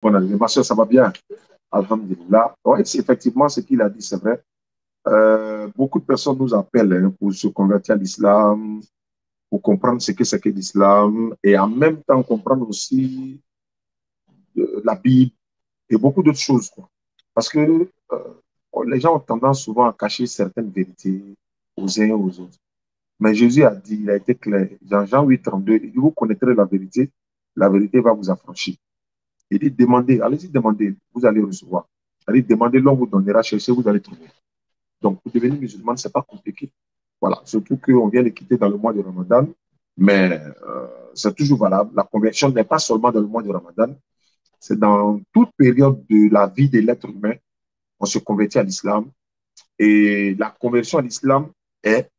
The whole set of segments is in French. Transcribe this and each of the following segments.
Bon, ma soeur, ça va bien. Alhamdulillah. Oui, effectivement, ce qu'il a dit, c'est vrai. Beaucoup de personnes nous appellent pour se convertir à l'islam, pour comprendre ce que c'est que l'islam, et en même temps comprendre aussi la Bible et beaucoup d'autres choses, quoi. Parce que les gens ont tendance souvent à cacher certaines vérités aux uns et aux autres. Mais Jésus a dit, il a été clair, dans Jean 8, 32, il dit, vous connaîtrez la vérité va vous affranchir. Il dit, demandez, allez-y demander, vous allez recevoir. Allez, demandez, l'homme vous donnera, cherchez, vous allez trouver. Donc, pour devenir musulman, ce n'est pas compliqué. Voilà, surtout qu'on vient de quitter dans le mois de Ramadan, mais c'est toujours valable. La conversion n'est pas seulement dans le mois de Ramadan, c'est dans toute période de la vie de l'être humain, on se convertit à l'islam. Et la conversion à l'islam est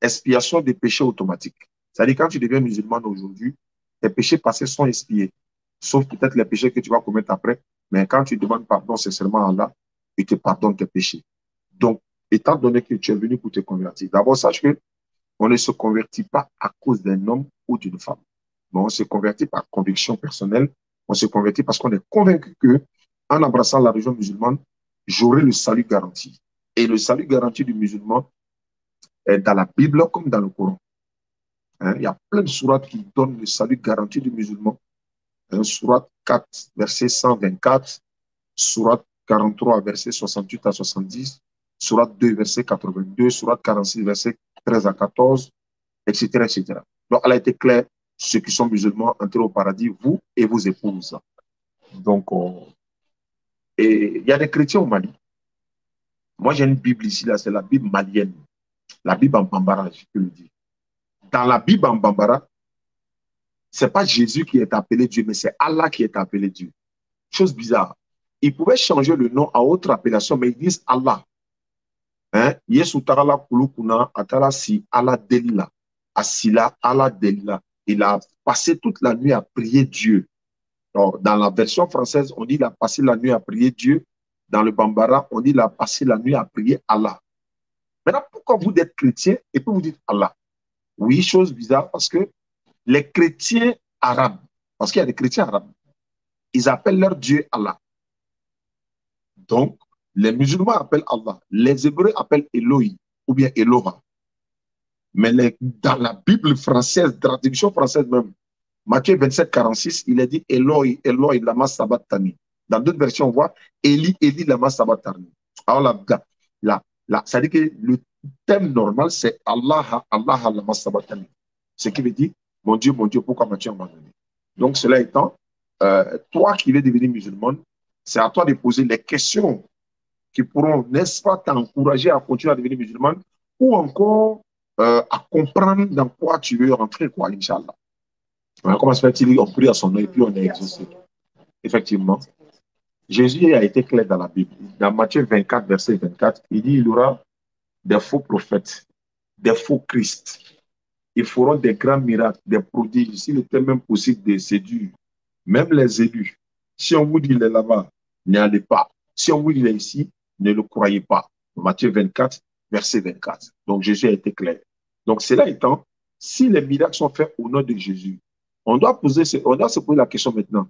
expiation des péchés automatiques. C'est-à-dire, quand tu deviens musulman aujourd'hui, tes péchés passés sont expiés, sauf peut-être les péchés que tu vas commettre après. Mais quand tu demandes pardon sincèrement à Allah, il te pardonne tes péchés. Donc, étant donné que tu es venu pour te convertir, d'abord, sache que on ne se convertit pas à cause d'un homme ou d'une femme. Mais on se convertit par conviction personnelle. On se convertit parce qu'on est convaincu que, en embrassant la religion musulmane, j'aurai le salut garanti. Et le salut garanti du musulman est dans la Bible comme dans le Coran. Hein, il y a plein de sourates qui donnent le salut garanti du musulman. Hein, sourate 4, verset 124, sourate 43, verset 68 à 70, sourate 2, verset 82, sourate 46, verset 13 à 14, etc., etc. Donc, elle a été claire, ceux qui sont musulmans, entrez au paradis, vous et vos épouses. Donc, et il y a des chrétiens au Mali. Moi, j'ai une Bible ici, là, c'est la Bible malienne, la Bible en bambara, je peux le dire. Dans la Bible en bambara, c'est pas Jésus qui est appelé Dieu, mais c'est Allah qui est appelé Dieu. Chose bizarre. Ils pouvaient changer le nom à autre appellation, mais ils disent Allah. Hein? Yesu tarala kulukuna atala si Allah delila. Asila Allah delila. Il a passé toute la nuit à prier Dieu. Alors, dans la version française, on dit il a passé la nuit à prier Dieu. Dans le Bambara, on dit il a passé la nuit à prier Allah. Maintenant, pourquoi vous êtes chrétien et puis vous dites Allah? Oui, chose bizarre, parce que les chrétiens arabes, parce qu'il y a des chrétiens arabes, ils appellent leur Dieu Allah. Donc, les musulmans appellent Allah. Les Hébreux appellent Elohim ou bien Eloha. Mais dans la Bible française, traduction française même, Matthieu 27, 46, il est dit Eloi, Eloi, lama sabachthani. Dans d'autres versions, on voit Eli, Eli, lama sabachthani. Alors ça dit que le thème normal, c'est Allah, Allah, lama sabachthani. Ce qui veut dire mon Dieu, pourquoi m'as-tu abandonné? Donc, cela étant, toi qui veux devenir musulman, c'est à toi de poser les questions qui pourront, n'est-ce pas, t'encourager à continuer à devenir musulman ou encore à comprendre dans quoi tu veux rentrer, quoi, Inch'Allah. Comment se fait-il? On prie à son nom et puis on est exaucé. Effectivement. Jésus a été clair dans la Bible. Dans Matthieu 24, verset 24, il dit il y aura des faux prophètes, des faux Christ. Ils feront des grands miracles, des prodiges. S'il était même possible de séduire, même les élus. Si on vous dit il est là-bas, n'y allez pas. Si on vous dit il est ici, ne le croyez pas. Matthieu 24, verset 24. Donc Jésus a été clair. Donc cela étant, si les miracles sont faits au nom de Jésus, on doit se poser la question maintenant.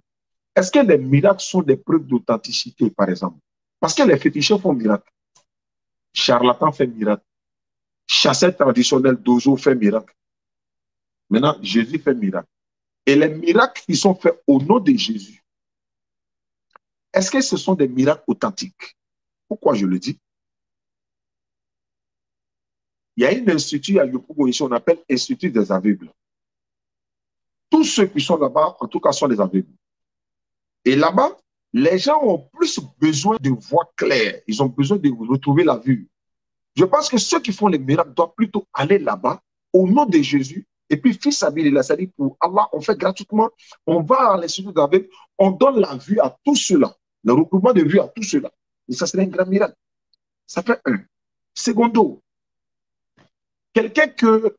Est-ce que les miracles sont des preuves d'authenticité, par exemple? Parce que les féticheurs font miracle. Charlatan fait miracle. Chasseur traditionnel d'Ozo fait miracle. Maintenant, Jésus fait miracle. Et les miracles qui sont faits au nom de Jésus, est-ce que ce sont des miracles authentiques? Pourquoi je le dis? Il y a un institut à Yopougo ici, on appelle Institut des aveugles. Tous ceux qui sont là-bas, en tout cas, sont des aveugles. Et là-bas, les gens ont plus besoin de voix claires. Ils ont besoin de retrouver la vue. Je pense que ceux qui font les miracles doivent plutôt aller là-bas au nom de Jésus. Et puis, fils Abilillah, c'est-à-dire pour Allah, on fait gratuitement. On va à l'institut d'aveugle, on donne la vue à tous ceux-là, le recouvrement de vue à tous ceux-là. Et ça serait un grand miracle. Ça fait un. Secondo, quelqu'un que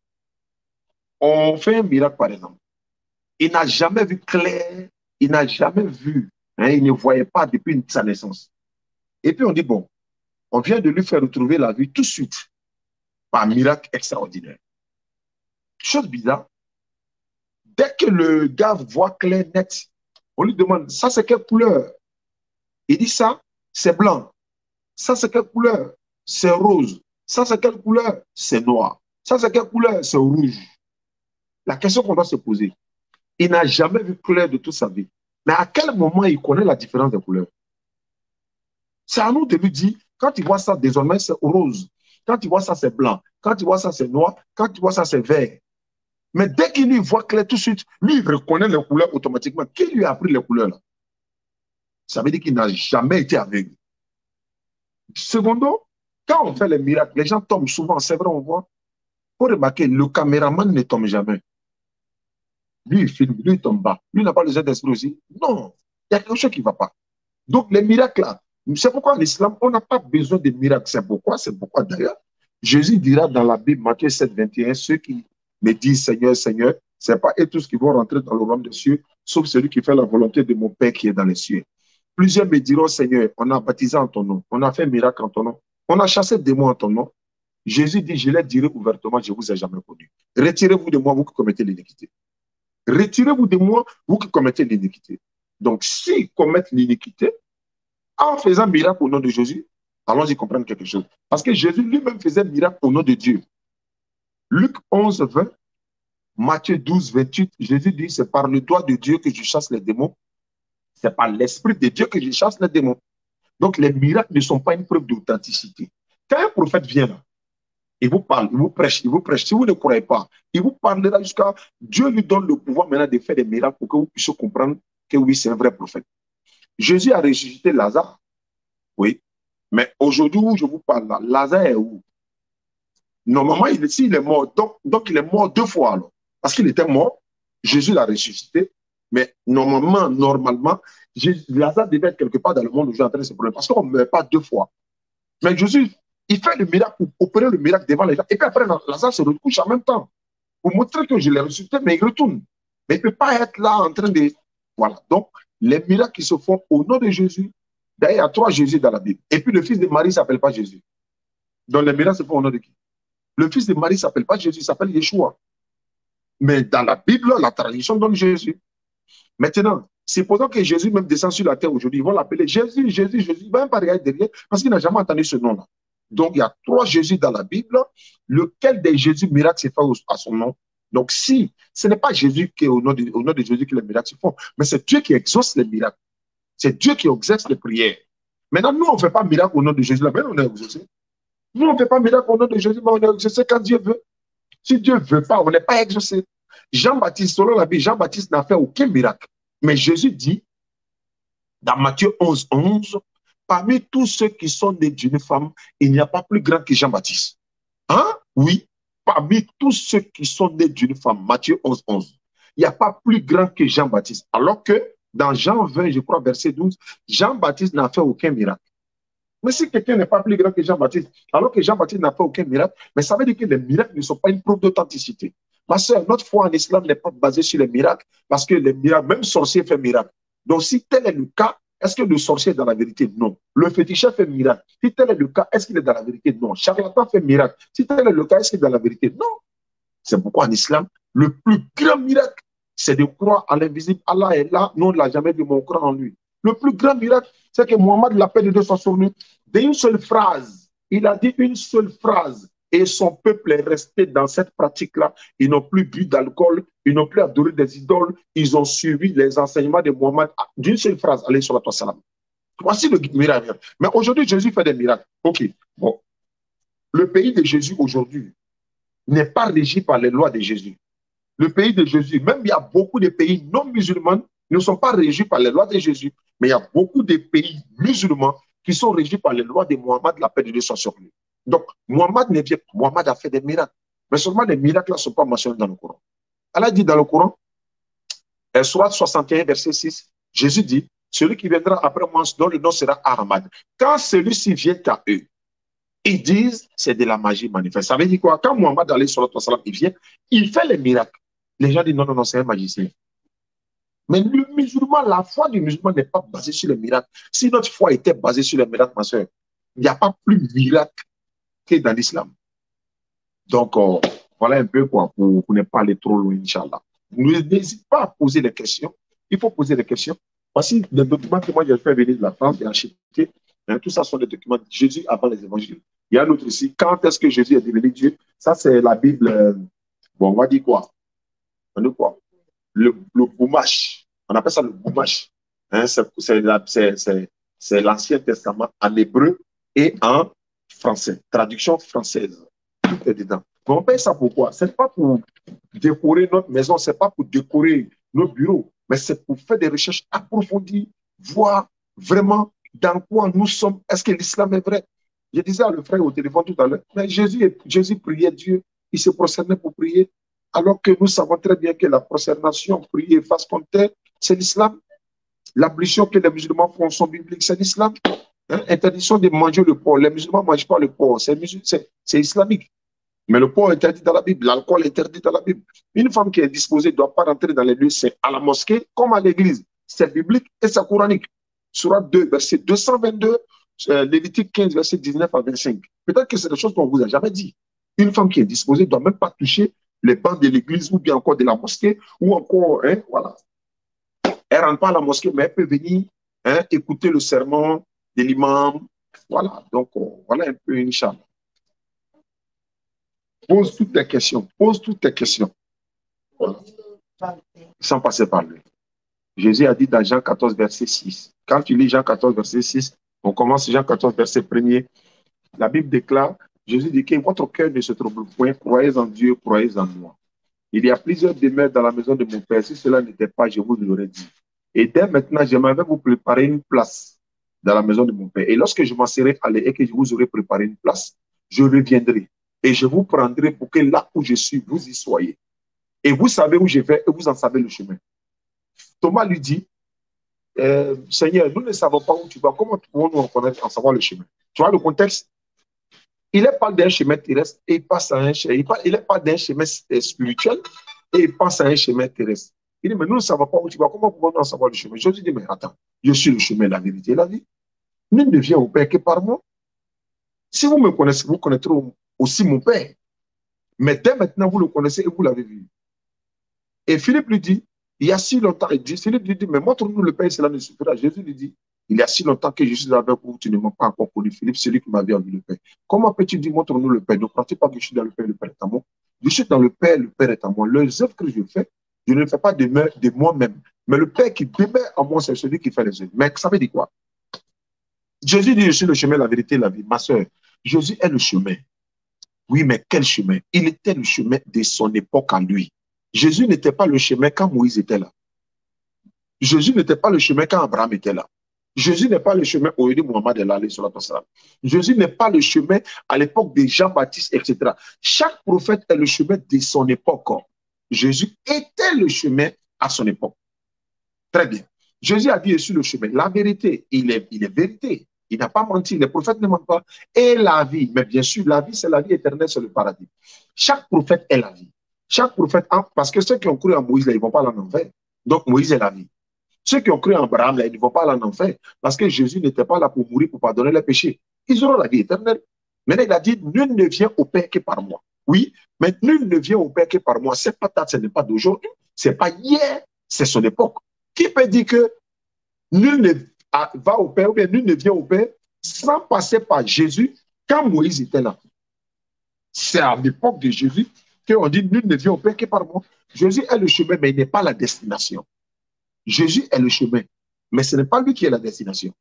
on fait un miracle, par exemple, il n'a jamais vu clair, il n'a jamais vu, hein, il ne voyait pas depuis sa naissance. Et puis on dit, bon, on vient de lui faire retrouver la vue tout de suite, par miracle extraordinaire. Chose bizarre, dès que le gars voit clair, net, On lui demande, ça c'est quelle couleur? Il dit ça, c'est blanc. Ça c'est quelle couleur? C'est rose. Ça c'est quelle couleur? C'est noir. Ça c'est quelle couleur? C'est rouge. La question qu'on doit se poser, il n'a jamais vu clair de toute sa vie. Mais à quel moment il connaît la différence des couleurs? C'est à nous de lui dire, quand tu vois ça, désormais, c'est rose. Quand tu vois ça, c'est blanc. Quand tu vois ça, c'est noir. Quand tu vois ça, c'est vert. Mais dès qu'il lui voit clair tout de suite, lui, il reconnaît les couleurs automatiquement. Qui lui a appris les couleurs là? Ça veut dire qu'il n'a jamais été aveugle. Secondo, quand on fait les miracles, les gens tombent souvent. C'est vrai, on voit. Il faut remarquer, le caméraman ne tombe jamais. Lui, il filme, lui, il tombe bas. Lui, il n'a pas le d'esprit aussi. Non, il y a quelque chose qui ne va pas. Donc, les miracles là, c'est pourquoi en islam, on n'a pas besoin de miracles. C'est pourquoi d'ailleurs, Jésus dira dans la Bible, Matthieu 7, 21, ceux qui me disent Seigneur, Seigneur, ce n'est pas eux tous qui vont rentrer dans le royaume des cieux, sauf celui qui fait la volonté de mon Père qui est dans les cieux. Plusieurs me diront, Seigneur, on a baptisé en ton nom, on a fait un miracle en ton nom, on a chassé des démons en ton nom. Jésus dit, je leur dirai ouvertement, je ne vous ai jamais connu. Retirez-vous de moi, vous qui commettez l'iniquité. Retirez-vous de moi, vous qui commettez l'iniquité. Donc, s'ils commettent l'iniquité, en faisant miracle au nom de Jésus, allons-y comprendre quelque chose. Parce que Jésus lui-même faisait miracle au nom de Dieu. Luc 11, 20, Matthieu 12, 28, Jésus dit, c'est par le doigt de Dieu que je chasse les démons. C'est par l'Esprit de Dieu que je chasse les démons. Donc, les miracles ne sont pas une preuve d'authenticité. Quand un prophète vient là, il vous parle, il vous prêche, il vous prêche. Si vous ne croyez pas, il vous parlera jusqu'à... Dieu lui donne le pouvoir maintenant de faire des miracles pour que vous puissiez comprendre que oui, c'est un vrai prophète. Jésus a ressuscité Lazare, oui. Mais aujourd'hui où je vous parle là, Lazare est où? Normalement, s'il est mort, donc il est mort deux fois alors. Parce qu'il était mort, Jésus l'a ressuscité. Mais normalement, Lazare devait être quelque part dans le monde où j'ai entraîné ce problème. Parce qu'on ne meurt pas deux fois. Mais Jésus, il fait le miracle pour opérer le miracle devant les gens. Et puis après, Lazare se recouche en même temps. Pour montrer que je l'ai ressuscité, mais il retourne. Mais il ne peut pas être là en train de... Voilà. Donc, les miracles qui se font au nom de Jésus, d'ailleurs, il y a trois Jésus dans la Bible. Et puis, le fils de Marie ne s'appelle pas Jésus. Donc, les miracles se font au nom de qui? Le fils de Marie ne s'appelle pas Jésus, il s'appelle Yeshua. Mais dans la Bible, la tradition donne Jésus. Maintenant, supposons que Jésus même descend sur la terre aujourd'hui, ils vont l'appeler Jésus, Jésus, Jésus. Il ne va même pas regarder derrière parce qu'il n'a jamais entendu ce nom-là. Donc, il y a trois Jésus dans la Bible. Lequel des Jésus miracles se fait à son nom? Donc, si ce n'est pas Jésus qui est au nom de Jésus que les miracles se font, mais c'est Dieu qui exauce les miracles. C'est Dieu qui exerce les prières. Maintenant, nous, on ne fait pas miracle au nom de Jésus, là, mais on est exaucé. Nous, on ne fait pas miracle au nom de Jésus, mais on est exaucé quand Dieu veut. Si Dieu ne veut pas, on n'est pas exaucé. Jean-Baptiste, selon la Bible, Jean-Baptiste n'a fait aucun miracle. Mais Jésus dit, dans Matthieu 11, 11, parmi tous ceux qui sont nés d'une femme, il n'y a pas plus grand que Jean-Baptiste. Hein? Oui, parmi tous ceux qui sont nés d'une femme, Matthieu 11, 11, il n'y a pas plus grand que Jean-Baptiste. Alors que dans Jean 20, je crois, verset 12, Jean-Baptiste n'a fait aucun miracle. Mais si quelqu'un n'est pas plus grand que Jean-Baptiste, alors que Jean-Baptiste n'a fait aucun miracle, mais ça veut dire que les miracles ne sont pas une preuve d'authenticité. Ma soeur, notre foi en islam n'est pas basée sur les miracles, parce que les miracles, même sorcier fait miracle. Donc, si tel est le cas, est-ce que le sorcier est dans la vérité? Non. Le féticheur fait miracle. Si tel est le cas, est-ce qu'il est dans la vérité? Non. Charlatan fait miracle. Si tel est le cas, est-ce qu'il est dans la vérité? Non. C'est pourquoi en islam, le plus grand miracle, c'est de croire à l'invisible. Allah est là, nous on ne l'a jamais vu, mais on croit en lui. Le plus grand miracle, c'est que Mohammed, la paix de Dieu soit sur lui, d'une seule phrase, il a dit une seule phrase, et son peuple est resté dans cette pratique-là. Ils n'ont plus bu d'alcool, ils n'ont plus adoré des idoles, ils ont suivi les enseignements de Mohammed d'une seule phrase, allez sur la toi salam. Voici le miracle. Mais aujourd'hui, Jésus fait des miracles. Ok, bon. Le pays de Jésus aujourd'hui n'est pas régi par les lois de Jésus. Le pays de Jésus, même il y a beaucoup de pays non musulmans ne sont pas régis par les lois de Jésus, mais il y a beaucoup de pays musulmans qui sont régis par les lois de Mohammed, la paix de Dieu soit sur lui. Donc, Mohammed a fait des miracles, mais seulement les miracles ne sont pas mentionnés dans le Coran. Allah dit dans le Coran, Surat 61, verset 6, Jésus dit, celui qui viendra après moi, dont le nom sera Ahmad. Quand celui-ci vient à eux, ils disent c'est de la magie manifeste. Ça veut dire quoi? Quand Mohammed alayhi salam, il vient, il fait les miracles. Les gens disent non, non, non, c'est un magicien. Mais le musulman, la foi du musulman n'est pas basée sur les miracles. Si notre foi était basée sur les miracles, ma soeur, il n'y a pas plus de miracles que dans l'islam. Donc, voilà un peu quoi, pour ne pas aller trop loin, Inch'Allah. N'hésite pas à poser des questions. Il faut poser des questions. Voici des documents que moi j'ai fait venir de la France et acheté. Hein, tout ça sont des documents de Jésus avant les évangiles. Il y a un autre ici. Quand est-ce que Jésus est devenu Dieu? Ça, c'est la Bible. Bon, on va dire quoi? On dit quoi? Le Boumache. On appelle ça le Boumache. Hein, c'est l'Ancien Testament en hébreu et en français. Traduction française. Tout est dedans. Mais on paye ça pourquoi? Ce n'est pas pour décorer notre maison, ce n'est pas pour décorer nos bureaux, mais c'est pour faire des recherches approfondies, voir vraiment dans quoi nous sommes. Est-ce que l'islam est vrai? Je disais à le frère au téléphone tout à l'heure, mais Jésus priait Dieu, il se prosternait pour prier, alors que nous savons très bien que la prosternation, prier face contre terre, c'est l'islam. L'ablution que les musulmans font sont bibliques, c'est l'islam. Hein? Interdiction de manger le porc. Les musulmans ne mangent pas le porc, c'est islamique. Mais le porc est interdit dans la Bible, l'alcool est interdit dans la Bible. Une femme qui est disposée ne doit pas rentrer dans les lieux saints, à la mosquée comme à l'église. C'est biblique et c'est coranique. Surah 2, verset 222, Lévitique 15, verset 19 à 25. Peut-être que c'est des choses qu'on ne vous a jamais dit. Une femme qui est disposée ne doit même pas toucher les bancs de l'église ou bien encore de la mosquée ou encore, hein, voilà. Elle ne rentre pas à la mosquée, mais elle peut venir écouter le sermon de l'imam. Voilà, donc voilà un peu une chambre. Pose toutes tes questions. Pose toutes tes questions. Voilà. Sans passer par lui. Jésus a dit dans Jean 14, verset 6. Quand tu lis Jean 14, verset 6, on commence Jean 14, verset 1er. La Bible déclare, Jésus dit que votre cœur ne se trouble point, croyez en Dieu, croyez en moi. Il y a plusieurs demeures dans la maison de mon Père. Si cela n'était pas, je vous l'aurais dit. Et dès maintenant, j'aimerais vous préparer une place dans la maison de mon Père. Et lorsque je m'en serai allé et que je vous aurai préparé une place, je reviendrai. Et je vous prendrai pour que là où je suis, vous y soyez. Et vous savez où je vais et vous en savez le chemin. Thomas lui dit, Seigneur, nous ne savons pas où tu vas. Comment pouvons-nous en savoir le chemin? Tu vois le contexte? Il n'est pas d'un chemin terrestre et il passe à un chemin. Il n'est pas d'un chemin spirituel et il passe à un chemin terrestre. Il dit, mais nous ne savons pas où tu vas. Comment pouvons-nous en savoir le chemin? Jésus dit, mais attends, je suis le chemin, la vérité et la vie. Nul ne vient au Père que par moi. Si vous me connaissez, vous connaîtrez aussi mon Père. Mais dès maintenant, vous le connaissez et vous l'avez vu. Et Philippe lui dit, il y a si longtemps, Philippe lui dit, mais montre-nous le Père et cela ne suffira. Jésus lui dit, il y a si longtemps que je suis avec vous, tu ne m'as pas encore connu. Philippe, celui qui m'avait vu le Père. Comment peux-tu dire, montre-nous le Père? Ne crois-tu pas que je suis dans le Père est à moi? Je suis dans le Père est à moi. Les œuvres que je fais, je ne les fais pas de moi-même. Mais le Père qui demeure en moi, c'est celui qui fait les œuvres. Mais ça veut dire quoi? Jésus dit, je suis le chemin, la vérité et la vie. Ma soeur, Jésus est le chemin. Oui, mais quel chemin? Il était le chemin de son époque à lui. Jésus n'était pas le chemin quand Moïse était là. Jésus n'était pas le chemin quand Abraham était là. Jésus n'est pas le chemin où Muhammad est là, sur la personne. Jésus n'est pas le chemin à l'époque de Jean-Baptiste, etc. Chaque prophète est le chemin de son époque. Jésus était le chemin à son époque. Très bien. Jésus a dit, je suis le chemin. La vérité, il est vérité. Il n'a pas menti. Les prophètes ne mentent pas. Et la vie. Mais bien sûr, la vie, c'est la vie éternelle, c'est le paradis. Chaque prophète est la vie. Chaque prophète, parce que ceux qui ont cru en Moïse, là, ils ne vont pas aller en enfer. Donc, Moïse est la vie. Ceux qui ont cru en Abraham, là, ils ne vont pas aller en enfer. Parce que Jésus n'était pas là pour mourir, pour pardonner les péchés. Ils auront la vie éternelle. Maintenant, il a dit, nul ne vient au Père que par moi. Oui, mais nul ne vient au Père que par moi. Cette patate, ce n'est pas d'aujourd'hui. Ce n'est pas hier, c'est son époque. Qui peut dire que nul ne va au Père ou bien nul ne vient au Père sans passer par Jésus quand Moïse était là? C'est à l'époque de Jésus qu'on dit nul ne vient au Père que par moi. Jésus est le chemin, mais il n'est pas la destination. Jésus est le chemin, mais ce n'est pas lui qui est la destination.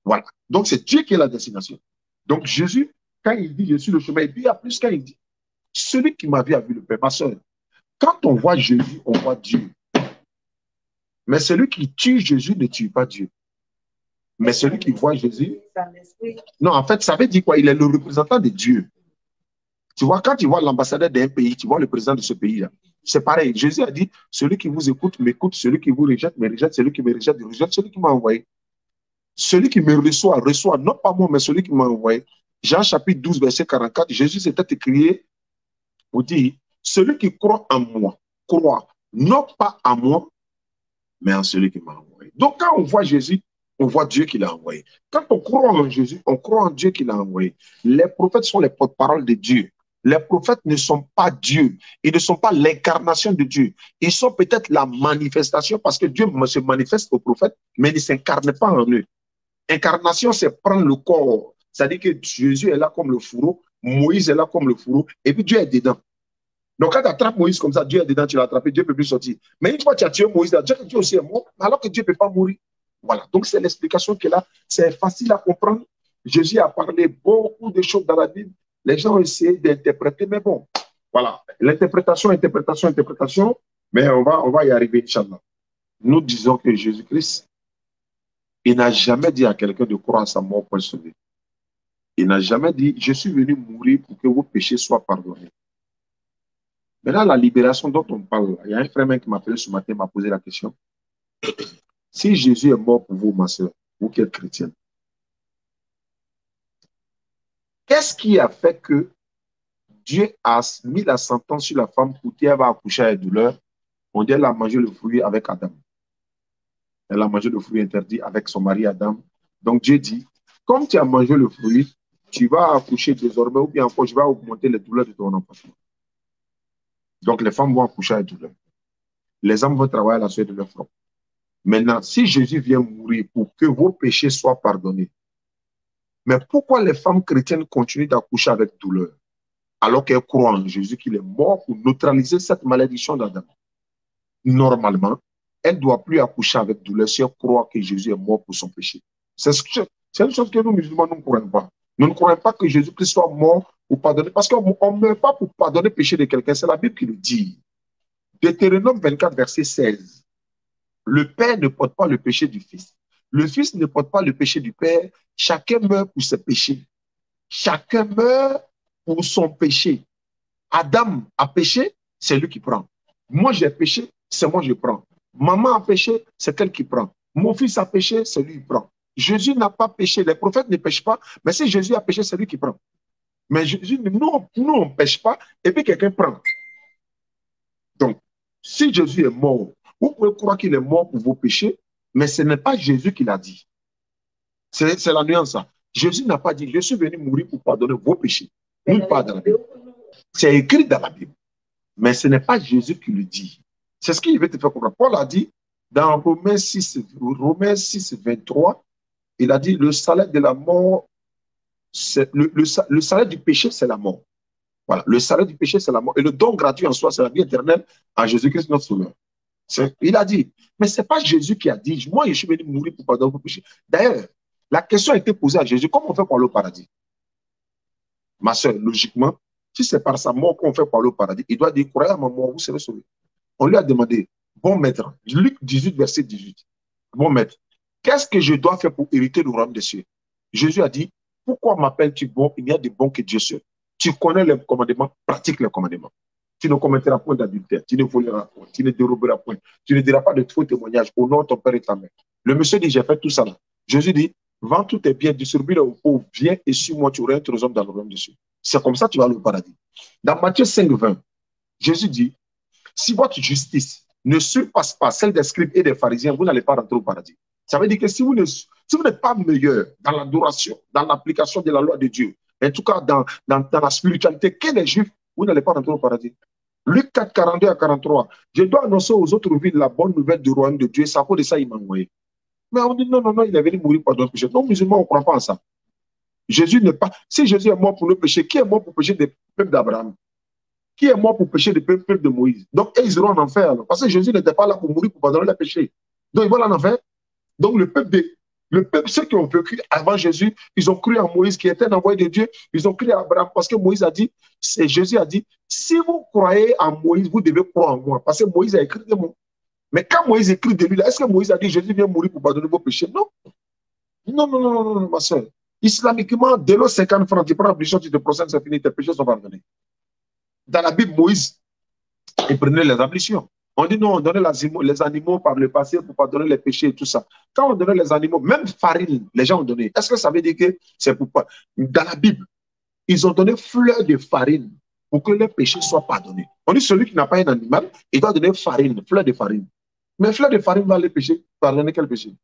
Voilà. Donc c'est Dieu qui est la destination. Donc Jésus, quand il dit je suis le chemin, il dit à plus quand il dit celui qui m'a vu a vu le Père. Ma soeur, quand on voit Jésus, on voit Dieu. Mais celui qui tue Jésus ne tue pas Dieu. Mais celui qui voit Jésus... Non, en fait, ça veut dire quoi? Il est le représentant de Dieu. Tu vois, quand tu vois l'ambassadeur d'un pays, tu vois le président de ce pays-là. C'est pareil. Jésus a dit, celui qui vous écoute, m'écoute. Celui qui vous rejette, me rejette. Celui qui me rejette, me rejette. Celui qui m'a envoyé. Celui qui me reçoit, reçoit. Non pas moi, mais celui qui m'a envoyé. Jean chapitre 12, verset 44, Jésus s'était écrié pour dire, celui qui croit en moi, croit non pas en moi, mais en celui qui m'a envoyé. Donc, quand on voit Jésus, on voit Dieu qui l'a envoyé. Quand on croit en Jésus, on croit en Dieu qui l'a envoyé. Les prophètes sont les porte-parole de Dieu. Les prophètes ne sont pas Dieu. Ils ne sont pas l'incarnation de Dieu. Ils sont peut-être la manifestation parce que Dieu se manifeste aux prophètes, mais il ne s'incarne pas en eux. Incarnation, c'est prendre le corps. C'est-à-dire que Jésus est là comme le fourreau, Moïse est là comme le fourreau, et puis Dieu est dedans. Donc, quand tu attrapes Moïse comme ça, Dieu est dedans, tu l'as attrapé, Dieu ne peut plus sortir. Mais une fois que tu as tué Moïse, Dieu aussi est mort, alors que Dieu ne peut pas mourir. Voilà. Donc, c'est l'explication qui est là. C'est facile à comprendre. Jésus a parlé beaucoup de choses dans la Bible. Les gens ont essayé d'interpréter, mais bon, voilà. L'interprétation, interprétation, interprétation, mais on va y arriver, Inch'Allah. Nous disons que Jésus-Christ, il n'a jamais dit à quelqu'un de croire à sa mort pour être sauvé. Il n'a jamais dit, je suis venu mourir pour que vos péchés soient pardonnés. Maintenant, la libération dont on parle, il y a un frère qui m'a appelé ce matin, m'a posé la question. Si Jésus est mort pour vous, ma soeur, vous qui êtes chrétienne, qu'est-ce qui a fait que Dieu a mis la sentence sur la femme pour qu'elle va accoucher à douleur? On dit qu'elle a mangé le fruit avec Adam. Elle a mangé le fruit interdit avec son mari Adam. Donc Dieu dit, comme tu as mangé le fruit, tu vas accoucher désormais, ou bien encore, je vais augmenter les douleurs de ton enfant. Donc les femmes vont accoucher à douleur. Les hommes vont travailler à la suite de leur front. Maintenant, si Jésus vient mourir pour que vos péchés soient pardonnés, mais pourquoi les femmes chrétiennes continuent d'accoucher avec douleur alors qu'elles croient en Jésus qu'il est mort pour neutraliser cette malédiction d'Adam? Normalement, elle ne doit plus accoucher avec douleur si elle croit que Jésus est mort pour son péché. C'est une chose que nous, musulmans, nous ne croyons pas. Nous ne croyons pas que Jésus-Christ soit mort pour pardonner, parce qu'on ne meurt pas pour pardonner le péché de quelqu'un. C'est la Bible qui le dit. Deutéronome 24, verset 16. Le Père ne porte pas le péché du Fils. Le Fils ne porte pas le péché du Père. Chacun meurt pour ses péchés. Chacun meurt pour son péché. Adam a péché, c'est lui qui prend. Moi, j'ai péché, c'est moi qui prends. Maman a péché, c'est elle qui prend. Mon fils a péché, c'est lui qui prend. Jésus n'a pas péché, les prophètes ne pêchent pas, mais si Jésus a péché, c'est lui qui prend. Mais Jésus, nous on ne pêche pas, et puis quelqu'un prend. Donc, si Jésus est mort, vous pouvez croire qu'il est mort pour vos péchés, mais ce n'est pas Jésus qui l'a dit. C'est la nuance. Jésus n'a pas dit, je suis venu mourir pour pardonner vos péchés. Nulle part dans la Bible. C'est écrit dans la Bible. Mais ce n'est pas Jésus qui le dit. C'est ce qu'il veut te faire comprendre. Paul a dit dans Romains 6, 23, il a dit le salaire de la mort, le salaire du péché, c'est la mort. Voilà, le salaire du péché, c'est la mort. Et le don gratuit en soi, c'est la vie éternelle en Jésus-Christ, notre Sauveur. Il a dit, mais ce n'est pas Jésus qui a dit, moi, je suis venu mourir pour pardonner vos péchés. D'ailleurs, la question a été posée à Jésus, comment on fait pour aller au paradis? Ma soeur, logiquement, si c'est par sa mort qu'on fait pour aller au paradis, il doit dire, croyez à ma mort, vous serez sauvés. On lui a demandé, bon maître, Luc 18, verset 18, bon maître, qu'est-ce que je dois faire pour hériter le royaume des cieux? Jésus a dit, pourquoi m'appelles-tu bon? Il n'y a de bon que Dieu seul. Tu connais les commandements, pratique les commandements. Tu ne commettras point d'adultère, tu ne voleras point, tu ne déroberas point, tu ne diras pas de faux témoignages au nom de ton père et ta mère. Le monsieur dit, j'ai fait tout ça là. Jésus dit, vends tous tes biens, distribue-les aux pauvres, viens et suis-moi, tu auras un trésor dans le royaume des cieux. C'est comme ça que tu vas aller au paradis. Dans Matthieu 5, 20, Jésus dit, si votre justice ne surpasse pas celle des scribes et des pharisiens, vous n'allez pas rentrer au paradis. Ça veut dire que si vous n'êtes pas meilleur dans l'adoration, dans l'application de la loi de Dieu, en tout cas dans la spiritualité que les Juifs, vous n'allez pas rentrer au paradis. Luc 4, 42 à 43, je dois annoncer aux autres villes la bonne nouvelle du royaume de Dieu, c'est à cause de ça il m'a envoyé. Mais on dit non, non, non, il est venu mourir pour notre péché. Non, musulmans, on ne croit pas en ça. Jésus n'est pas. Si Jésus est mort pour le péché, qui est mort pour le péché des peuples d'Abraham? Qui est mort pour pécher le peuple de Moïse? Donc, ils iront en enfer. Alors, parce que Jésus n'était pas là pour mourir pour pardonner les péchés. Donc, ils vont en enfer. Donc, le peuple, ceux qui ont vécu avant Jésus, ils ont cru en Moïse qui était un envoyé de Dieu. Ils ont cru à Abraham parce que Moïse a dit, Jésus a dit, si vous croyez en Moïse, vous devez croire en moi. Parce que Moïse a écrit des mots. Mais quand Moïse écrit de lui, est-ce que Moïse a dit, Jésus vient mourir pour pardonner vos péchés? Non. Non, non, non, non, non, ma soeur. Islamiquement, dès lors 50 francs, tu prends l'obligation, tu te procèdes, c'est fini, tes péchés sont pardonnés. Dans la Bible, Moïse, il prenait les ablutions. On dit non, on donnait les animaux par le passé pour pardonner les péchés et tout ça. Quand on donnait les animaux, même farine, les gens ont donné. Est-ce que ça veut dire que c'est pourquoi? Dans la Bible, ils ont donné fleur de farine pour que les péchés soient pardonnés. On dit celui qui n'a pas un animal, il doit donner farine, fleur de farine. Mais fleur de farine va les péchés, pardonner quel péché?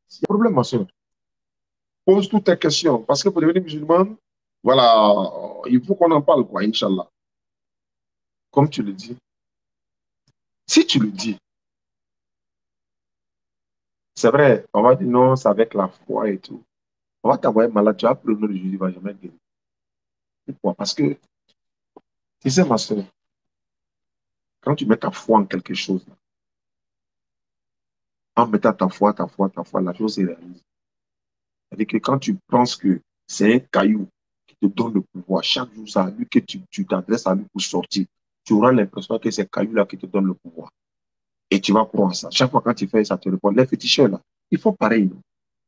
C'est un problème, ma soeur. Pose toutes tes questions. Parce que pour devenir musulman, Voilà, il faut qu'on en parle, quoi, Inch'Allah. Comme tu le dis. Si tu le dis, c'est vrai, on va dire non, c'est avec la foi et tout. On va t'envoyer malade, tu as pris le nom de Jésus, il va jamais guérir. Pourquoi? Parce que, tu sais, ma soeur, quand tu mets ta foi en quelque chose, en mettant ta foi, la chose se réalise. C'est-à-dire que quand tu penses que c'est un caillou qui te donne le pouvoir, chaque jour, c'est à lui que tu t'adresses à lui pour sortir, tu auras l'impression que c'est le caillou là qui te donne le pouvoir. Et tu vas croire ça. Chaque fois quand tu fais ça, te répond. Les féticheurs là, ils font pareil. Non?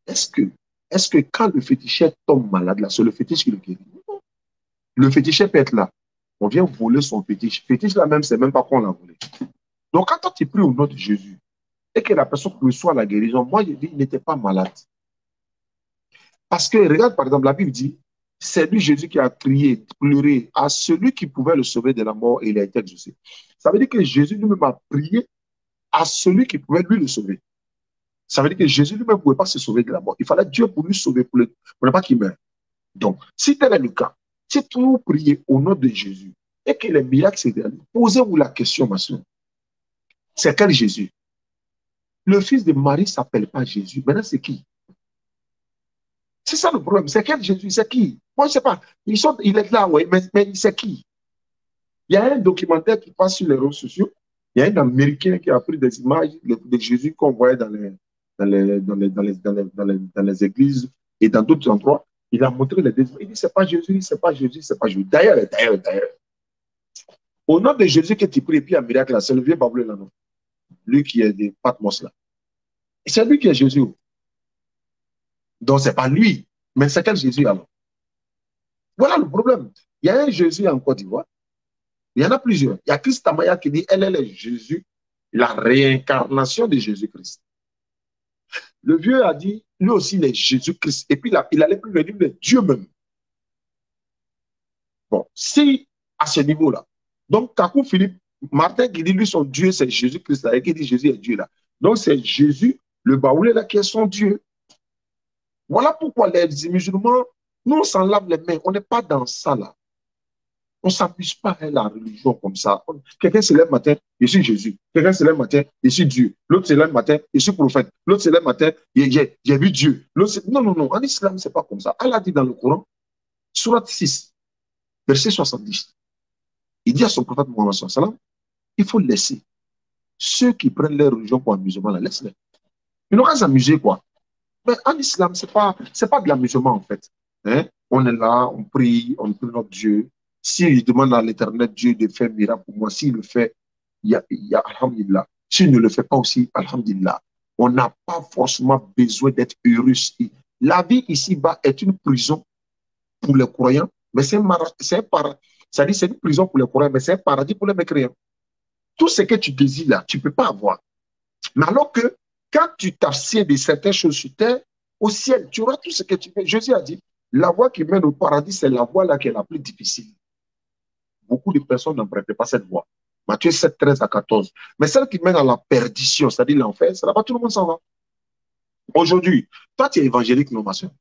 Est-ce que, est-ce que quand le féticheur tombe malade là, c'est le fétiche qui le guérit? Le féticheur peut être là. On vient voler son fétiche. Fétiche là même, c'est même pas qu'on l'a volé. Donc quand toi tu pries au nom de Jésus et que la personne reçoit la guérison, moi je dis, il n'était pas malade. Parce que, regarde, par exemple, la Bible dit, c'est lui, Jésus, qui a crié, pleuré à celui qui pouvait le sauver de la mort et il a été exaucé. Ça veut dire que Jésus lui-même a prié à celui qui pouvait lui le sauver. Ça veut dire que Jésus lui-même ne pouvait pas se sauver de la mort. Il fallait Dieu pour lui sauver, pour ne pas qu'il meure. Donc, si tel est le cas, si vous priez au nom de Jésus et que les miracles se réalisent, posez-vous la question, ma soeur. C'est quel Jésus? Le fils de Marie ne s'appelle pas Jésus. Maintenant, c'est qui? C'est ça le problème. C'est quel Jésus? C'est qui? Moi, je ne sais pas. Il est là, oui, mais c'est qui? Il y a un documentaire qui passe sur les réseaux sociaux. Il y a un Américain qui a pris des images de Jésus qu'on voyait dans les églises et dans d'autres endroits. Il a montré les deux. Il dit, c'est pas Jésus, c'est pas Jésus, c'est pas Jésus. D'ailleurs, au nom de Jésus que tu pries, et puis un miracle là, c'est le vieux baboulet là, non? Lui qui est de Patmos là. Et c'est lui qui est Jésus. Donc, c'est pas lui. Mais c'est quel Jésus alors? Voilà le problème. Il y a un Jésus en Côte d'Ivoire. Il y en a plusieurs. Il y a Christ Amaya qui dit, elle est Jésus, la réincarnation de Jésus-Christ. Le vieux a dit, lui aussi, il est Jésus-Christ. Et puis, il allait plus loin, il est Dieu même. Bon, si, à ce niveau-là, donc, Kakou Philippe, Martin qui dit, lui, son Dieu, c'est Jésus-Christ, et qui dit, Jésus est Dieu, là. Donc, c'est Jésus, le baoulé, là, qui est son Dieu. Voilà pourquoi les musulmans, nous, on s'en lave les mains. On n'est pas dans ça, là. On ne s'amuse pas à la religion comme ça. Quelqu'un se lève le matin, je suis Jésus. Quelqu'un se lève le matin, je suis Dieu. L'autre se lève le matin, je suis prophète. L'autre se lève le matin, j'ai vu Dieu. Non, non, non. En islam, ce n'est pas comme ça. Allah dit dans le Coran, surat 6, verset 70, il dit à son prophète Mohammed sallam, il faut laisser ceux qui prennent leur religion pour amusement, là, laisse-les. Ils n'ont qu'à s'amuser, quoi. Mais en islam, c'est pas de l'amusement, en fait. Hein? On est là, on prie notre Dieu. Si je demande à l'éternel Dieu de faire un miracle pour moi, s'il le fait, il y a Alhamdulillah. S'il ne le fait pas aussi, Alhamdulillah. On n'a pas forcément besoin d'être heureux. La vie ici-bas est une prison pour les croyants, mais c'est c'est une prison pour les croyants, mais c'est un paradis pour les mécréants. Tout ce que tu désires là, tu ne peux pas avoir. Mais alors que quand tu t'abstiens de certaines choses sur terre, au ciel, tu auras tout ce que tu veux. Jésus a dit, la voie qui mène au paradis, c'est la voie là qui est la plus difficile. Beaucoup de personnes n'empruntent pas cette voie. Matthieu 7, 13 à 14. Mais celle qui mène à la perdition, c'est-à-dire l'enfer, c'est là-bas tout le monde s'en va. Aujourd'hui, toi, tu es évangélique, non, ma soeur.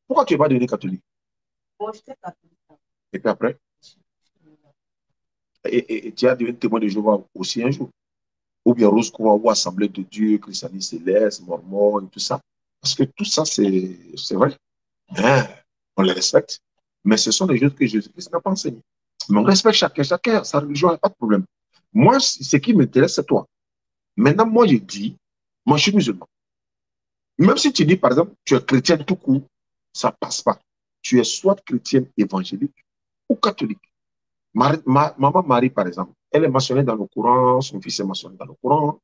Pourquoi tu n'es pas devenu catholique? Et puis après, et tu as devenu témoin de Jéhovah aussi un jour. Ou bien Rose Croix, ou Assemblée de Dieu, Christianisme Céleste, Mormon, et tout ça. Parce que tout ça, c'est vrai. Hein, on les respecte. Mais ce sont des choses que Jésus-Christ n'a pas enseignées. Mais on respecte chacun, sa religion, il n'y a pas de problème. Moi, ce qui m'intéresse, c'est toi. Maintenant, moi, je dis, moi, je suis musulman. Même si tu dis, par exemple, tu es chrétien tout court, ça ne passe pas. Tu es soit chrétienne évangélique ou catholique. Maman Marie, par exemple, elle est mentionnée dans le Coran, son fils est mentionné dans le Coran.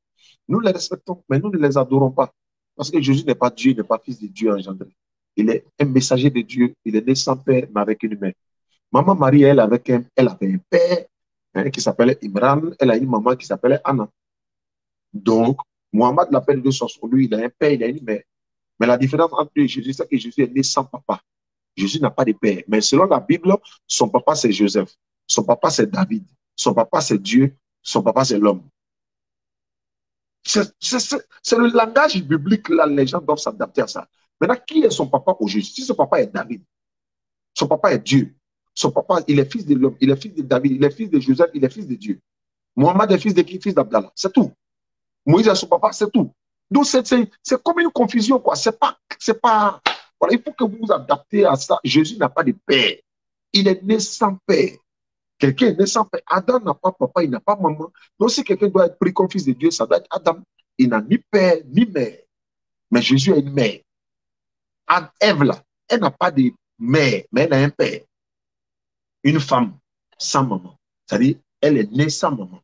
Nous les respectons, mais nous ne les adorons pas. Parce que Jésus n'est pas Dieu, il n'est pas fils de Dieu engendré. Il est un messager de Dieu, il est né sans père, mais avec une mère. Maman Marie, elle avait un père hein, qui s'appelait Imran, elle a une maman qui s'appelait Anna. Donc, Mohamed l'appelle de son nom, lui, il a un père, il a une mère. Mais la différence entre lui et Jésus, c'est que Jésus est né sans papa. Jésus n'a pas de père. Mais selon la Bible, son papa, c'est Joseph. Son papa, c'est David. Son papa, c'est Dieu. Son papa, c'est l'homme. C'est le langage biblique, là, les gens doivent s'adapter à ça. Maintenant, qui est son papa aujourd'hui? Si son papa est David, Son papa est Dieu. Son papa, il est fils de l'homme, il est fils de David, il est fils de Joseph, il est fils de Dieu. Mohamed est fils de qui? Fils d'Abdallah. C'est tout. Moïse a son papa, c'est tout. Donc, c'est comme une confusion, quoi. C'est pas. Voilà, il faut que vous vous adaptez à ça. Jésus n'a pas de père. Il est né sans père. Quelqu'un est né sans père. Adam n'a pas papa, il n'a pas maman. Donc, si quelqu'un doit être pris comme fils de Dieu, ça doit être Adam. Il n'a ni père, ni mère. Mais Jésus a une mère. Ève, là, elle n'a pas de mère, mais elle a un père. Une femme sans maman. C'est-à-dire, elle est née sans maman.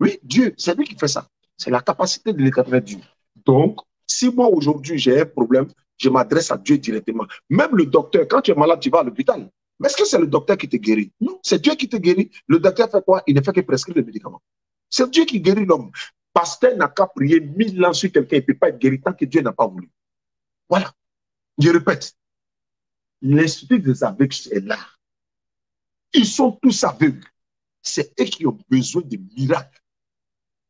Oui, Dieu, c'est lui qui fait ça. C'est la capacité de l'éternel Dieu. Donc, si moi aujourd'hui j'ai un problème, je m'adresse à Dieu directement. Même le docteur, quand tu es malade, tu vas à l'hôpital. Mais est-ce que c'est le docteur qui te guérit? Non, c'est Dieu qui te guérit. Le docteur fait quoi? Il ne fait que prescrire le médicament. C'est Dieu qui guérit l'homme. Pasteur n'a qu'à prier 1000 ans sur quelqu'un, il ne peut pas être guéri tant que Dieu n'a pas voulu. Voilà. Je répète, l'institut des aveugles est là. Ils sont tous aveugles. C'est eux qui ont besoin de miracles.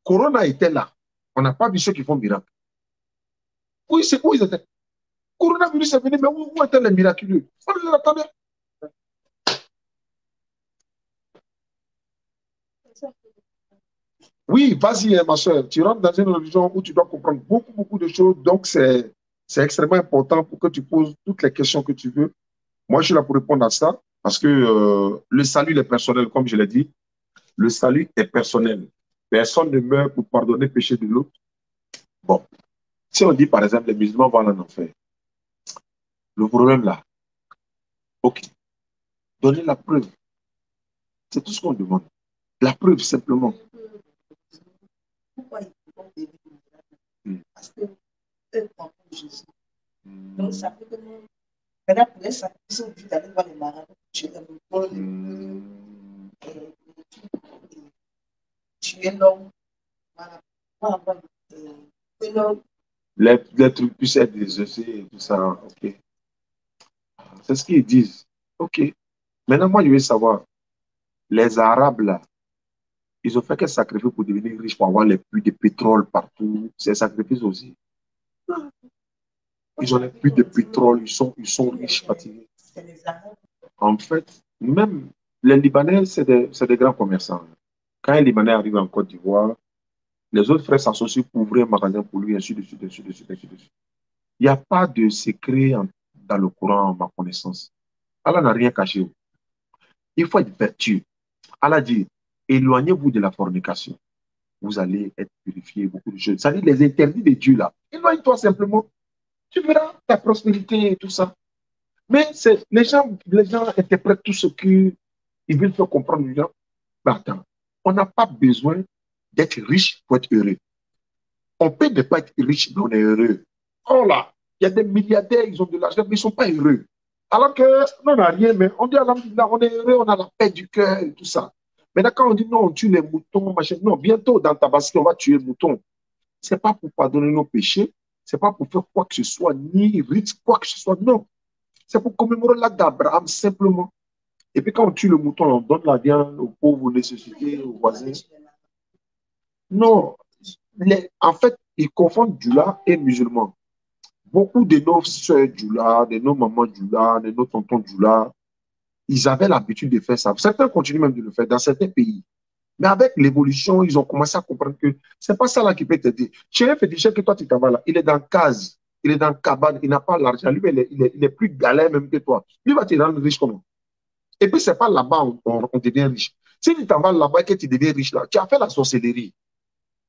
Corona était là. On n'a pas vu ceux qui font miracle. Oui, c'est où ils étaient. Coronavirus est venu, mais où étaient les miraculeux? On les attendait. Oui, vas-y, ma soeur. Tu rentres dans une religion où tu dois comprendre beaucoup, beaucoup de choses. Donc, c'est extrêmement important pour que tu poses toutes les questions que tu veux. Moi, je suis là pour répondre à ça parce que le salut il est personnel, comme je l'ai dit. Le salut est personnel. Personne ne meurt pour pardonner le péché de l'autre. Bon, si on dit par exemple les musulmans vont en enfer, le problème là, ok, donnez la preuve. C'est tout ce qu'on demande. La preuve simplement. Pourquoi ils font des miracles? Parce que eux croient en Jésus. Donc ça fait que nous, maintenant pour les sacrifices, on dit d'aller voir les marabouts, tuer les moutons, tuer l'homme. Voilà. Les trucs puissent être exaucés et tout ça, ok. C'est ce qu'ils disent. Ok. Maintenant, moi, je veux savoir, les Arabes, là, ils ont fait quel sacrifice pour devenir riches, pour avoir les puits de pétrole partout? C'est un sacrifice aussi. Ils ont les puits de pétrole, ils sont riches, fatigués. En fait, même les Libanais, c'est des grands commerçants. Quand un Libanais arrive en Côte d'Ivoire, les autres frères s'associent pour ouvrir un magasin pour lui, ainsi de suite, ainsi de suite, ainsi de suite. Il n'y a pas de secret dans le Coran, à ma connaissance. Allah n'a rien caché. Il faut être vertueux. Allah dit, éloignez-vous de la fornication. Vous allez être purifié, beaucoup de choses. Ça dit les interdits de Dieu là. Éloigne-toi simplement. Tu verras ta prospérité et tout ça. Mais les gens interprètent tout ce qu'ils veulent faire comprendre aux gens. Mais attends, on n'a pas besoin d'être riche pour être heureux. On peut ne pas être riche, mais on est heureux. Oh là, il y a des milliardaires, ils ont de l'argent, mais ils ne sont pas heureux. Alors que nous, on n'a rien, mais on dit, alhamdoulilah, on est heureux, on a la paix du cœur et tout ça. Maintenant, quand on dit non, on tue les moutons, machin, non, bientôt dans ta basket, on va tuer le mouton. Ce n'est pas pour pardonner nos péchés, ce n'est pas pour faire quoi que ce soit, ni rite, quoi que ce soit, non. C'est pour commémorer l'acte d'Abraham, simplement. Et puis quand on tue le mouton, on donne la viande aux pauvres, aux nécessités, aux voisins. Non. En fait, ils confondent Djoula et musulman. Beaucoup de nos soeurs Djoula, de nos mamans Djoula, de nos tontons Djoula, ils avaient l'habitude de faire ça. Certains continuent même de le faire dans certains pays. Mais avec l'évolution, ils ont commencé à comprendre que c'est pas ça là qui peut t'aider. Chez un féticheur que toi, tu t'en vas là, il est dans case, il est dans cabane, il n'a pas l'argent. Lui, il est plus galère même que toi. Lui va te rendre riche comment? Et puis, c'est pas là-bas on devient riche. Si tu t'en vas là-bas et que tu deviens riche là, tu as fait la sorcellerie.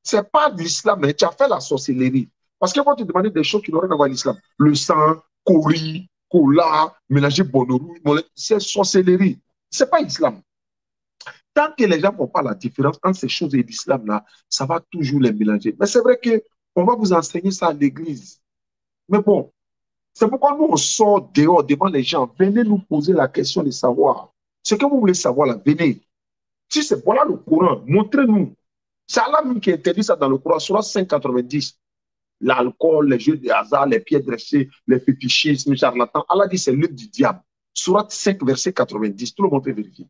C'est pas de l'islam, mais tu as fait la sorcellerie. Parce qu'ils vont te demander des choses qui n'auraient rien à voir avec l'islam. Le sang, cori, cola, mélanger bonorou, c'est sorcellerie. C'est pas islam. Tant que les gens ne font pas la différence entre ces choses et l'islam, là, ça va toujours les mélanger. Mais c'est vrai qu'on va vous enseigner ça à l'église. Mais bon, c'est pourquoi nous, on sort dehors devant les gens. Venez nous poser la question de savoir. Ce que vous voulez savoir, là, venez. Si c'est voilà le Coran, montrez-nous. C'est Allah même qui interdit ça dans le Coran, sur 590. L'alcool, les jeux de hasard, les pieds dressés, les fétichismes, les charlatans. Allah dit c'est l'œuvre du diable. Surat 5, verset 90. Tout le monde peut vérifier.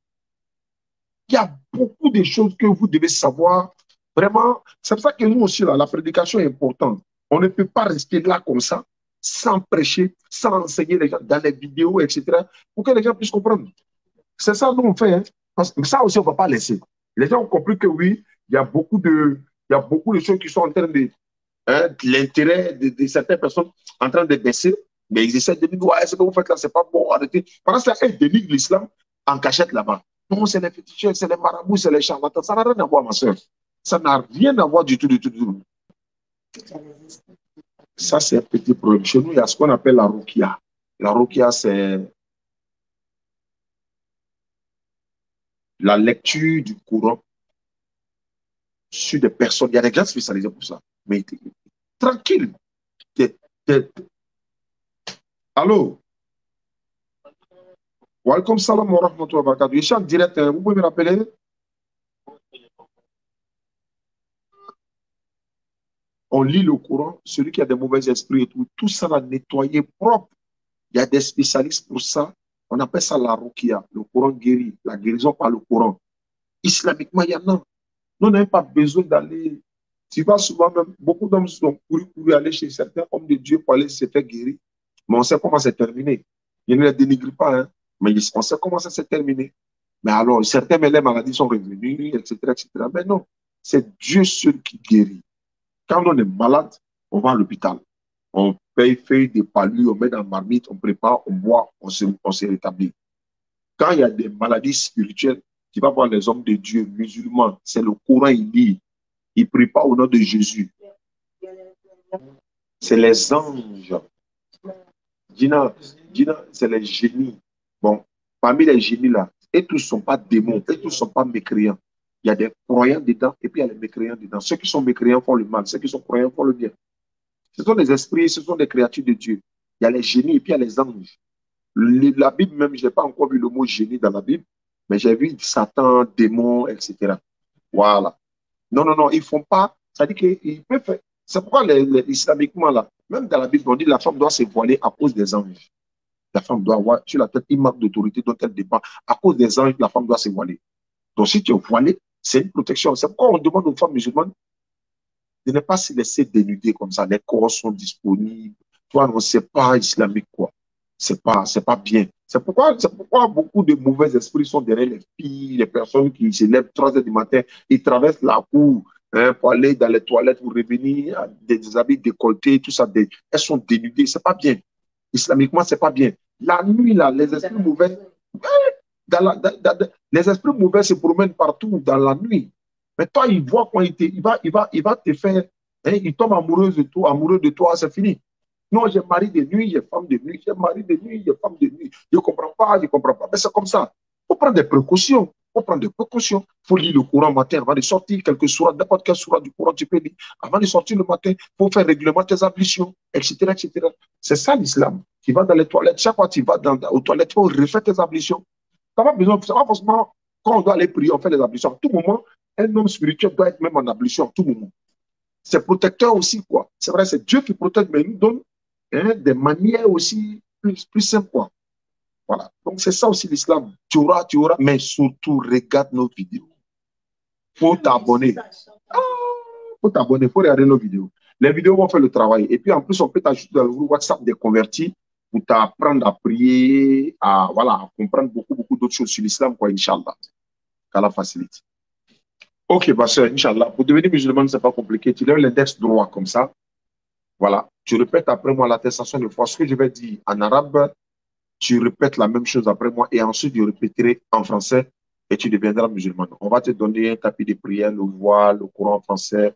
Il y a beaucoup de choses que vous devez savoir. Vraiment, c'est pour ça que nous aussi, là, la prédication est importante. On ne peut pas rester là comme ça. sans prêcher, sans enseigner les gens dans les vidéos, etc., pour que les gens puissent comprendre. C'est ça nous on fait. Hein. Parce que ça aussi, on ne va pas laisser. Les gens ont compris que oui, il y a beaucoup de choses qui sont en train de, hein, l'intérêt de certaines personnes en train de baisser, mais ils essaient de dire, ouais, ce que vous faites là, c'est pas bon, arrêtez. Pendant ce temps, ils dénigrent l'islam en cachette là-bas. Non, c'est les féticheurs, c'est les marabouts, c'est les charlatans. Ça n'a rien à voir, ma soeur. Ça n'a rien à voir du tout, du tout, du tout. Ça, c'est un petit problème. Chez nous, il y a ce qu'on appelle la rukia. La rukia, c'est la lecture du Coran sur des personnes. Il y a des gens spécialisés pour ça. Mais tranquille. Allô? Welcome salam wa rahmatullahi wa barakatuh. Je suis en direct. Vous pouvez me rappeler? On lit le Coran, celui qui a des mauvais esprits et tout, tout ça va nettoyer propre. Il y a des spécialistes pour ça. On appelle ça la rukia. Le Coran guérit, la guérison par le Coran. Islamiquement, il y en a. Nous n'avons pas besoin d'aller. Tu vas souvent même, beaucoup d'hommes sont couru aller chez certains hommes de Dieu pour aller se faire guérir. Mais on sait comment c'est terminé. Je ne les dénigre pas, hein, mais on sait comment ça s'est terminé. Mais alors, certains, mais les maladies sont revenues, etc., etc. Mais non, c'est Dieu seul qui guérit. Quand on est malade, on va à l'hôpital. On paye feuille de palu, on met dans la marmite, on prépare, on boit, on se rétablit. Quand il y a des maladies spirituelles, tu vas voir les hommes de Dieu musulmans, c'est le Coran, il lit, il ne prie pas au nom de Jésus. C'est les anges. Dina, c'est les génies. Bon, parmi les génies là, et tous ne sont pas démons, et tous ne sont pas mécréants. Il y a des croyants dedans et puis il y a les mécréants dedans. Ceux qui sont mécréants font le mal, ceux qui sont croyants font le bien. Ce sont des esprits, ce sont des créatures de Dieu. Il y a les génies et puis il y a les anges. La Bible même, je n'ai pas encore vu le mot génie dans la Bible, mais j'ai vu Satan, démon, etc. Voilà. Non, non, non, ils ne font pas. Ça dit qu'ils peuvent faire. C'est pourquoi islamiquement, là, même dans la Bible, on dit que la femme doit se voiler à cause des anges. La femme doit avoir sur la tête une marque d'autorité dont elle dépend. À cause des anges, la femme doit se voiler. Donc, si tu es voilé, c'est une protection. C'est pourquoi on demande aux femmes musulmanes de ne pas se laisser dénuder comme ça. Les corps sont disponibles. Toi, non, c'est pas islamique, quoi. C'est pas bien. C'est pourquoi beaucoup de mauvais esprits sont derrière les filles, les personnes qui se lèvent 3 heures du matin, ils traversent la cour, hein, pour aller dans les toilettes, pour revenir, des habits décolletés, tout ça. Elles sont dénudées. C'est pas bien. Islamiquement, c'est pas bien. La nuit, là, les esprits mauvais, les esprits mauvais se promènent partout dans la nuit. Mais toi, il voit quand il va te faire, hein, il tombe amoureux de toi, c'est fini. Non, j'ai mari de nuit, j'ai femme de nuit, j'ai mari de nuit, j'ai femme de nuit. Je ne comprends pas, je ne comprends pas. Mais c'est comme ça. Il faut prendre des précautions. Il faut prendre des précautions. Il faut lire le Coran matin avant de sortir, quelque sourate, n'importe quelle sourate du Coran, tu peux lire. Avant de sortir le matin, il faut faire règlement tes ablutions, etc., etc. C'est ça l'islam. Tu vas dans les toilettes, chaque fois que tu vas aux toilettes, il faut refaire tes ablutions. Ça va besoin, ça va forcément, quand on doit aller prier, on fait les ablutions. À tout moment, un homme spirituel doit être même en ablution à tout moment. C'est protecteur aussi, quoi. C'est vrai, c'est Dieu qui protège, mais il nous donne, hein, des manières aussi plus simples, quoi. Voilà. Donc, c'est ça aussi l'islam. Tu auras, mais surtout, regarde nos vidéos. Faut t'abonner. Ah, faut t'abonner, faut regarder nos vidéos. Les vidéos vont faire le travail. Et puis, en plus, on peut t'ajouter dans le groupe WhatsApp des convertis pour t'apprendre à prier, à, voilà, à comprendre beaucoup d'autres choses sur l'islam, quoi, Inch'Allah. Qu'Allah facilite. Ok, ma soeur, Inch'Allah. Pour devenir musulman, c'est pas compliqué. Tu lèves l'index droit comme ça. Voilà. Tu répètes après moi l'attestation de foi. Ce que je vais dire en arabe, tu répètes la même chose après moi et ensuite je répéterai en français et tu deviendras musulman. On va te donner un tapis de prière, le voile, le Coran en français,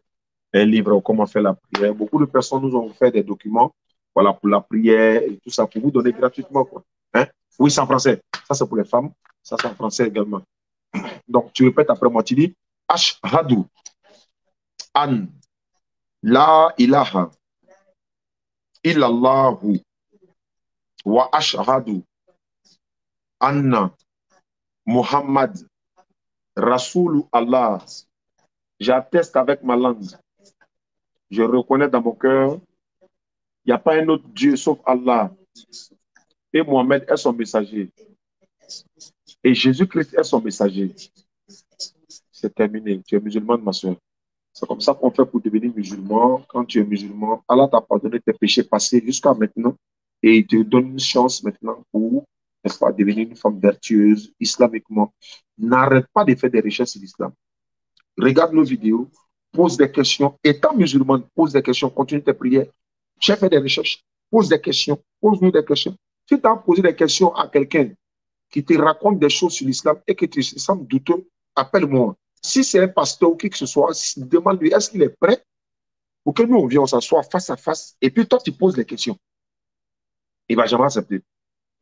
un livre, comment faire la prière. Beaucoup de personnes nous ont fait des documents, voilà, pour la prière et tout ça, pour vous donner gratuitement, quoi. Hein? Oui, c'est en français. Ça, c'est pour les femmes. Ça, c'est en français également. Donc, tu répètes après moi, tu dis Ashhadu an la ilaha illallahu wa ashhadu anna Muhammad Rasoul Allah. J'atteste avec ma langue. Je reconnais dans mon cœur, il n'y a pas un autre Dieu sauf Allah. Et Mohamed est son messager. Et Jésus-Christ est son messager. C'est terminé. Tu es musulmane, ma soeur. C'est comme ça qu'on fait pour devenir musulman. Quand tu es musulman, Allah t'a pardonné tes péchés passés jusqu'à maintenant et il te donne une chance maintenant pour, n'est-ce pas, devenir une femme vertueuse islamiquement. N'arrête pas de faire des recherches sur l'islam. Regarde nos vidéos, pose des questions. Étant musulman, pose des questions, continue tes prières. J'ai fait des recherches, pose des questions, pose-nous des questions. Si tu as posé des questions à quelqu'un qui te raconte des choses sur l'islam et que tu te sens douteux, appelle-moi. Si c'est un pasteur ou qui que ce soit, demande-lui est-ce qu'il est prêt pour que nous, on vienne, on s'assoie face à face et puis toi, tu poses les questions. Il ne va jamais accepter.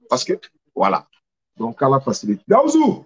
Parce que, voilà. Donc, à la facilité. Daouzou,